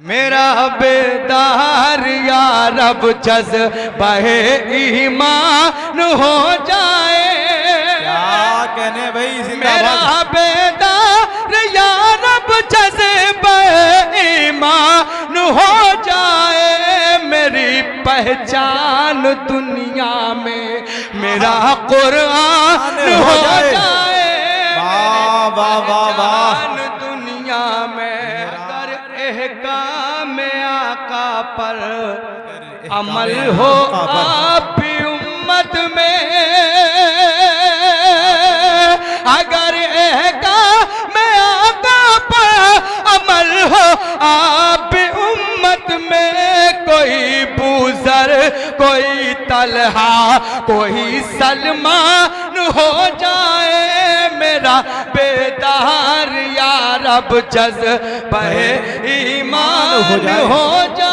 मेरा बेदार या रब जज़्बे ईमान हो जाए। क्या कहने भाई, मेरा बेदार या रब जज़्बे ईमान हो जाए। मेरी पहचान दुनिया में मेरा कुरान हो जाए। वाह वाह वाह वाह। दुनिया में अगर एहकाम आका पर अमल हो आपकी उम्मत में, अगर एहकाम आका पर अमल हो आपकी उम्मत में, कोई बूज़र कोई तलहा कोई सलमान हो जाए। मेरा बेदार या रब जज़्बे ईमान हो जाए।